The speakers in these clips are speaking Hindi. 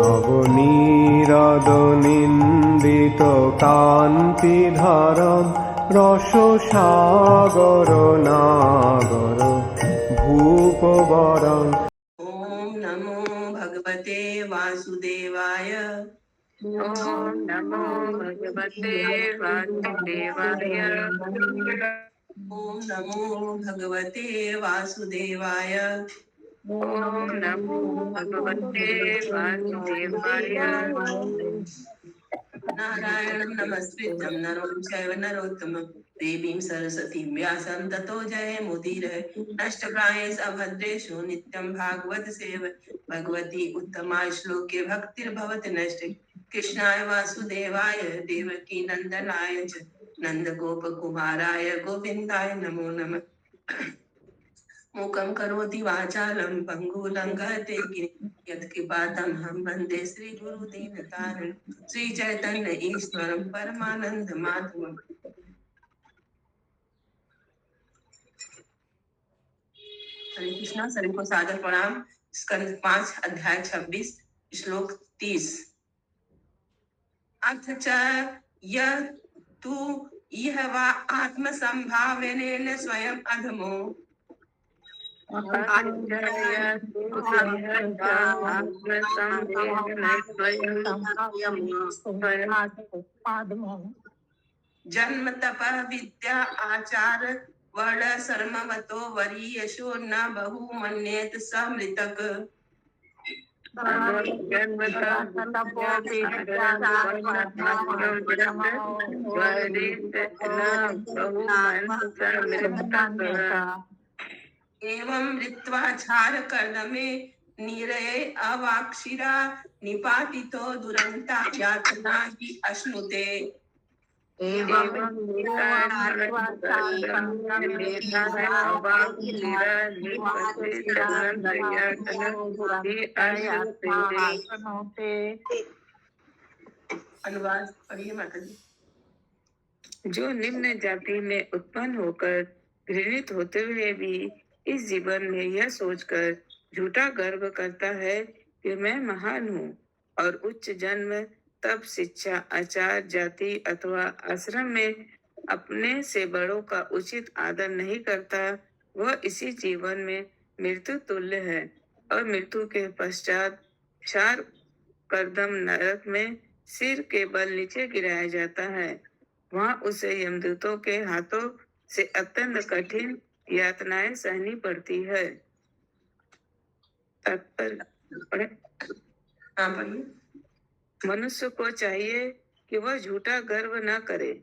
নবনীরদনিন্দিত কান্তিধারম রসসাগর নাগর ভূপবরং। ओम नमो भगवते वासुदेवाय। ओम नमो भगवते वासुदेवाय। ओम नमो भगवते वासुदेवाय। ओम नमो भगवते वासुदेवाय। नारायणं नमस्कृत्यं नरं चैव नरोत्तमं देवीं सरस्वतीं व्यासं ततो जयमुदीरये। नष्टप्रायेषु अभद्रेषु नित्यं भागवत सेव भगवती उत्तमा श्लोके भक्तिर्भवति नष्टे। कृष्णाय वासुदेवाय देवकी नंदनाय च नंदगोपकुमाराय गोविन्दाय नमो नमः। मूकं करोति वाचालं पङ्गुलङ्घयते यत्कृपातमहं वन्दे श्रीगुरुदीनतारिणं श्रीचैतन्य ईश्वरं परमानन्दमाधवम्। हरे कृष्णा। सभी को सादर प्रणाम। स्कंद 5 अध्याय 26 श्लोक 30। अथ च यः तु इह वा आत्मसंभावनेन स्वयं अधमो जन्म तप विद्या आचार वर्ण सर्मवतो वरीयशो न बहु मन्येत समृतक। एवं ऋत्वाचार कर्दमे नीरये अवाक्षिरा निपातितो दुरंता यातना हि अश्नुते। अनुवाद पढ़िए माता जी। जो निम्न जाति में उत्पन्न होकर घृणित होते हुए भी इस जीवन में यह सोचकर झूठा गर्व करता है कि मैं महान हूँ और उच्च जन्म तप शिक्षा आचार जाति अथवा आश्रम में अपने से बड़ों का उचित आदर नहीं करता, वह इसी जीवन में मृत्यु तुल्य है और मृत्यु के पश्चात क्षार कर्दम नरक में सिर के बल नीचे गिराया जाता है। वहाँ उसे यमदूतों के हाथों से अत्यंत कठिन यातनाएं सहनी पड़ती है। मनुष्य को चाहिए कि वह झूठा गर्व न करे।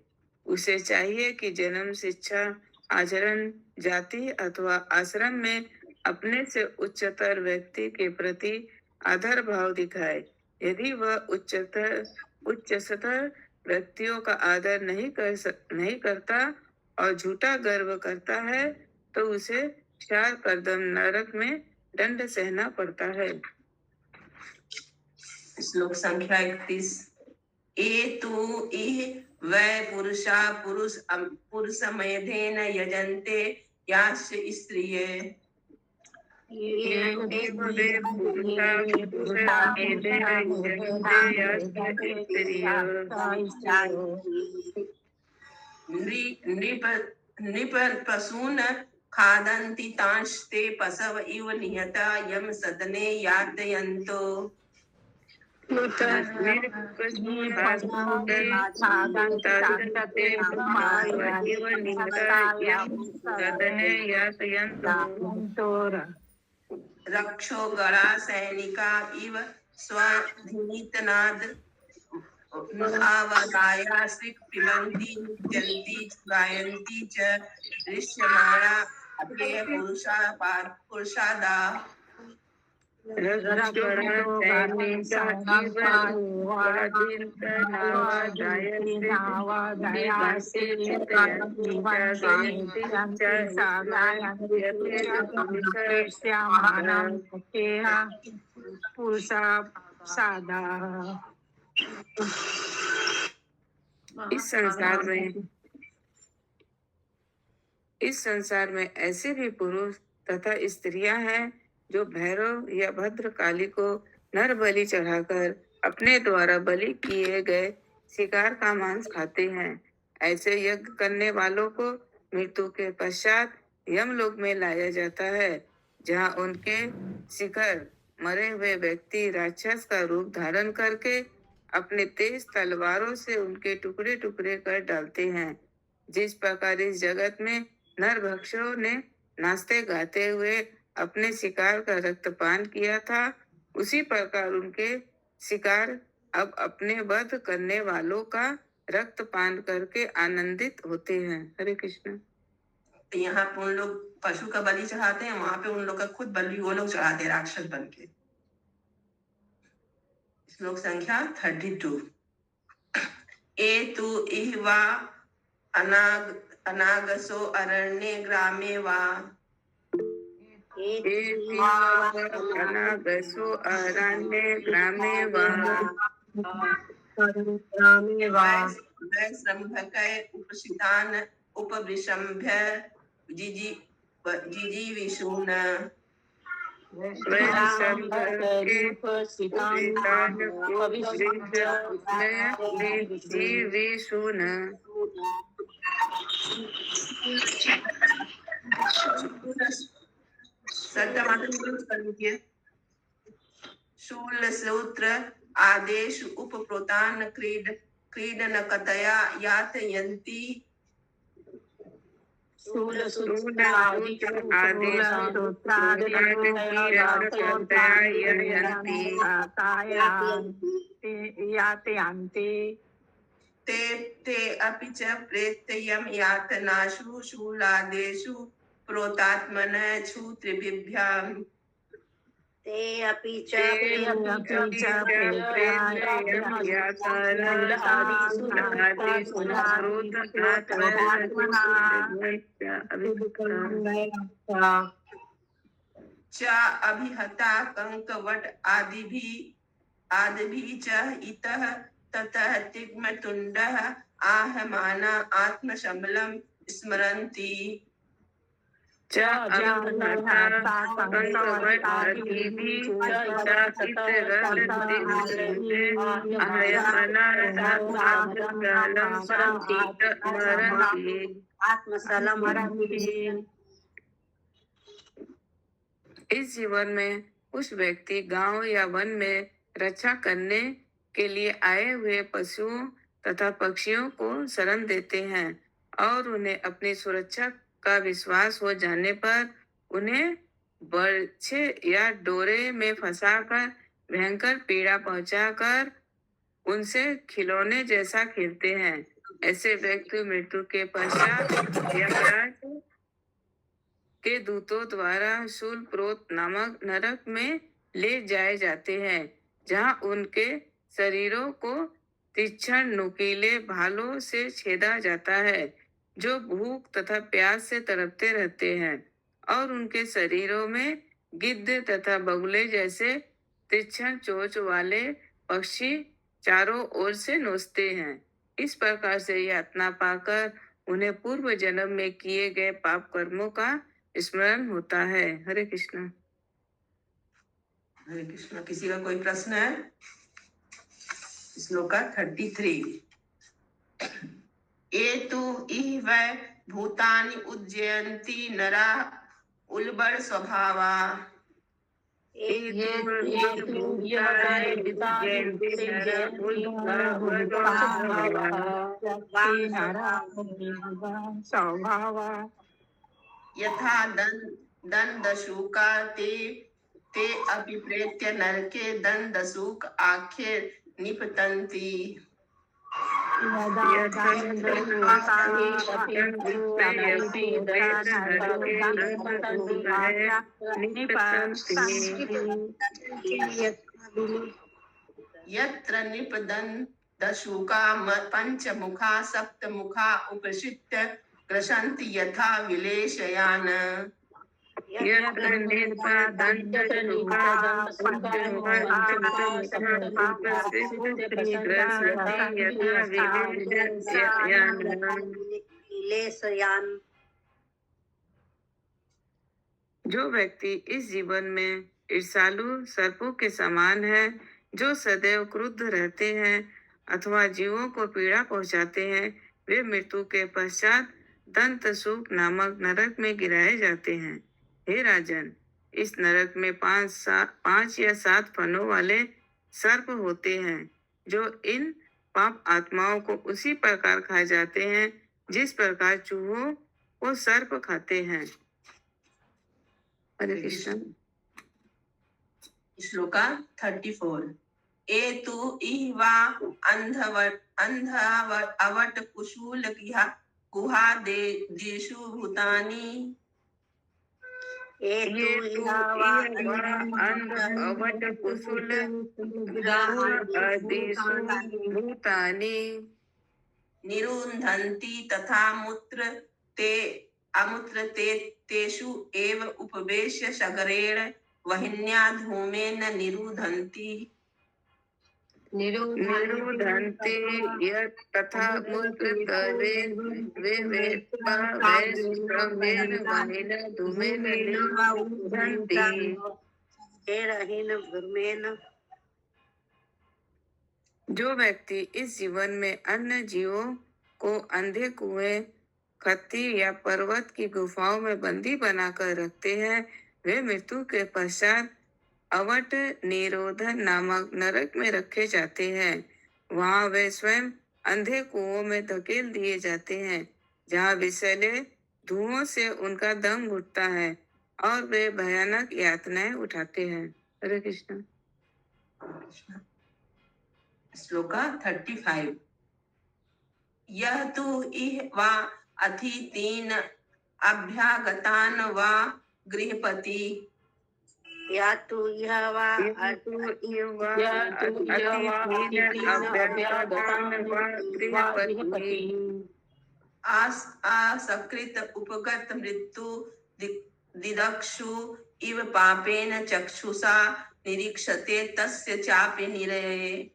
उसे चाहिए कि जन्म शिक्षा आचरण जाति अथवा आश्रम में अपने से उच्चतर व्यक्ति के प्रति आदर भाव दिखाए। यदि वह उच्चतर व्यक्तियों का आदर नहीं करता और झूठा गर्व करता है तो उसे क्षार कर्दम नरक में दंड सहना पड़ता है। श्लोक संख्या 31। एतु इह वै पुरुषा पुरुषमेधेन यजन्ते याश्च स्त्रिये। नृप पशून् खादन्ति तांस्ते पशव इव निहता यम सदने यातयन्तो। रक्षो गणा सैनिका इव स्वधीतनाद आवगाया श्रिक पिबन्ति नृत्यन्ति गायन्ति च दृश्यमाना अभे पुरुषादा। इस संसार में ऐसे भी पुरुष तथा स्त्रियां हैं जो भैरव या भद्रकाली को नर बलि चढ़ाकर अपने द्वारा बलि किए गए शिकार का मांस खाते हैं। ऐसे यज्ञ करने वालों को मृत्यु के पश्चात यमलोक में लाया जाता है, जहाँ उनके शिखर मरे हुए व्यक्ति राक्षस का रूप धारण करके अपने तेज तलवारों से उनके टुकड़े टुकड़े कर डालते हैं। जिस प्रकार इस जगत में नरभक्षकों ने नाचते गाते हुए अपने शिकार का रक्तपान किया था, उसी प्रकार उनके शिकार अब अपने वध करने वालों का रक्तपान करके आनंदित होते हैं। हरे कृष्ण। तो यहाँ पे उन लोग पशु का बलि चढ़ाते हैं, वहां पे उन लोग का खुद बलि वो लोग चढ़ाते हैं राक्षस बन के। श्लोक संख्या 32। ए तु इह्वा अनागसो अरण्ये ग्रामे वा अनागसो अरण्ये ग्रामे वा वैश्रम्भकै उपसितान् उपविशम्भ्य जिजीविषून् शूलसूत्र आदेश उपप्रोतान् क्रीडनकतया यातयन्ति ते अपि च प्रेत्ययं यातनासु शूलादेषु प्रोतात्मनः क्षुत्रिभिभ्याम् ते अपि च अभिहता कंकवट आदिभिः च इतः ततः तिग्मतुण्डः आहमाना आत्मशमलं स्मरन्ति इस जीवन में उस व्यक्ति गांव या वन में रक्षा करने के लिए आए हुए पशुओं तथा पक्षियों को शरण देते हैं और उन्हें अपनी सुरक्षा का विश्वास हो जाने पर उन्हें बर्छे या डोरे में फंसाकर भयंकर पीड़ा पहुंचाकर उनसे खिलौने जैसा खेलते हैं। ऐसे व्यक्ति मृत्यु के पश्चात यमराज के दूतों द्वारा शूलप्रोत नामक नरक में ले जाए जाते हैं, जहां उनके शरीरों को तीक्ष्ण नुकीले भालों से छेदा जाता है, जो भूख तथा प्यास से तड़पते रहते हैं, और उनके शरीरों में गिद्ध तथा बगुले जैसे तीक्ष्ण चोंच वाले पक्षी चारों ओर से नोचते हैं। इस प्रकार से यातना पाकर उन्हें पूर्व जन्म में किए गए पाप कर्मों का स्मरण होता है। हरे कृष्ण। हरे कृष्ण। किसी का कोई प्रश्न है? श्लोक 33। एतु इह वै भूतानि उज्जयन्ति नरा उल्बण स्वभावा यथा दंदशूका ते अभिप्रेत्य नरके दंदशूक आख्ये निपतन्ति। यत्र निपतन्दशूका पंचमुखा सप्तमुखा उपसित्य कृशन्ति यथा विलेशयान्। जो व्यक्ति इस जीवन में ईर्ष्यालु सर्पों के समान है, जो सदैव क्रुद्ध रहते हैं अथवा जीवों को पीड़ा पहुंचाते हैं। वे मृत्यु के पश्चात दंत सूक नामक नरक में गिराए जाते हैं। हे राजन, इस नरक में 5 या 7 फनों वाले सर्प होते हैं, जो इन पाप आत्माओं को उसी प्रकार खा जाते हैं जिस प्रकार चूहों को सर्प खाते हैं। हरे कृष्ण। श्लोका 34 ए तु इह्वा अवट कुशूल गुहा देशु भूतानि ये ये तु तो इहावा अवट कुशल आदिषु भूतानि निरुन्धन्ति तथा मूत्र ते तेषु एव उपवेश्य सगरेण वह्न्या धूमेन निरुन्धन्ति निरुद्धन्ते यत् तथा मूत्र वे श्रमेण वहेन धूमेन निरुद्धन्ति। जो व्यक्ति इस जीवन में अन्य जीवों को अंधे कुएं, खत्ती या पर्वत की गुफाओं में बंदी बनाकर रखते हैं, वे मृत्यु के पश्चात अवट निरोधन नामक नरक में रखे जाते हैं। वहां वे स्वयं अंधे कुओं में धकेल दिए जाते हैं, जहां विषैले धुओं से उनका दम घुटता है और वे भयानक यातनाएं उठाते हैं। हरे कृष्ण। श्लोका 35 यह तु इह वा अथि तीन अभ्यागतान वा गृहपति या तु यह वा असकृत उपगत मृत्यु दिदक्षु इव पापेन चक्षुषा निरीक्षते तस्य चापि निरये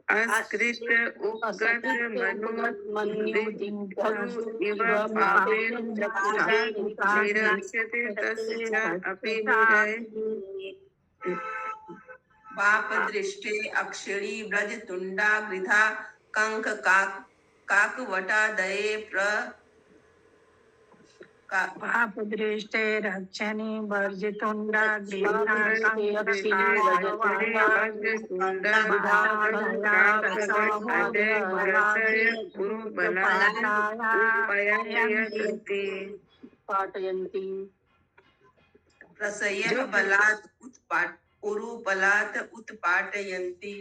अस्कृत उपगत मनु इव पापेन चक्षुषा निरीक्षते तस्य च अपि निरये। पाप दृष्टे अक्षिणी ब्रज तुंडा गृधा कंक काकवटादये पाप दृष्टे रक्षणी वर्जितुंडा पाठयन्ति प्रसय्य बलात् उरुबलात् उत्पाटयन्ति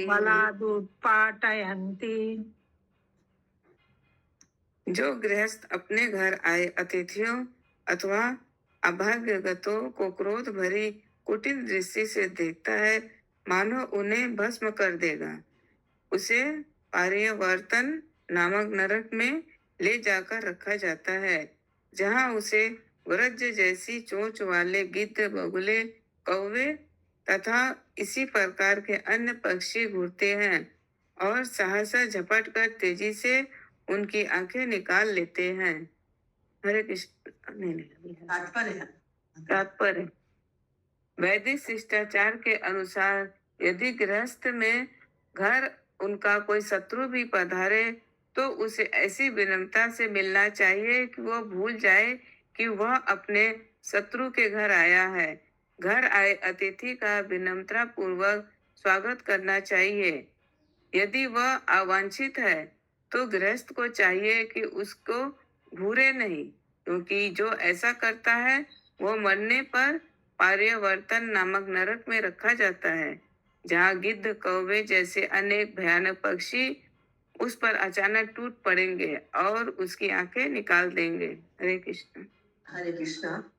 बलादुत्पाटयन्ति। जो गृहस्थ अपने घर आए अतिथियों अथवा अभाग्यगतों को क्रोध भरी कुटिल दृष्टि से देखता है, मानो उन्हें भस्म कर देगा, उसे पार्यवर्तन नामक नरक में ले जाकर रखा जाता है, जहां उसे व्रज जैसी चोंच वाले गिद्ध, बगुले, कौवे तथा इसी प्रकार के अन्य पक्षी घूरते हैं और सहसा झपट कर तेजी से उनकी आंखें निकाल लेते हैं। हरे कृष्ण। तात्पर्य वैदिक शिष्टाचार के अनुसार यदि गृहस्थ में घर उनका कोई शत्रु भी पधारे तो उसे ऐसी विनम्रता से मिलना चाहिए कि वह भूल जाए कि वह अपने शत्रु के घर आया है। घर आए अतिथि का विनम्रता पूर्वक स्वागत करना चाहिए। यदि वह अवांछित है तो गृहस्थ को चाहिए कि उसको घूरे नहीं, क्योंकि जो ऐसा करता है वह मरने पर पार्यवर्तन नामक नरक में रखा जाता है, जहाँ गिद्ध, कौवे जैसे अनेक भयानक पक्षी उस पर अचानक टूट पड़ेंगे और उसकी आंखें निकाल देंगे। हरे कृष्ण। हरे कृष्णा।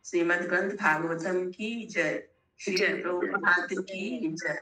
श्रीमद् ग्रंथ भागवतम की जय। श्री प्रभुपाद की जय।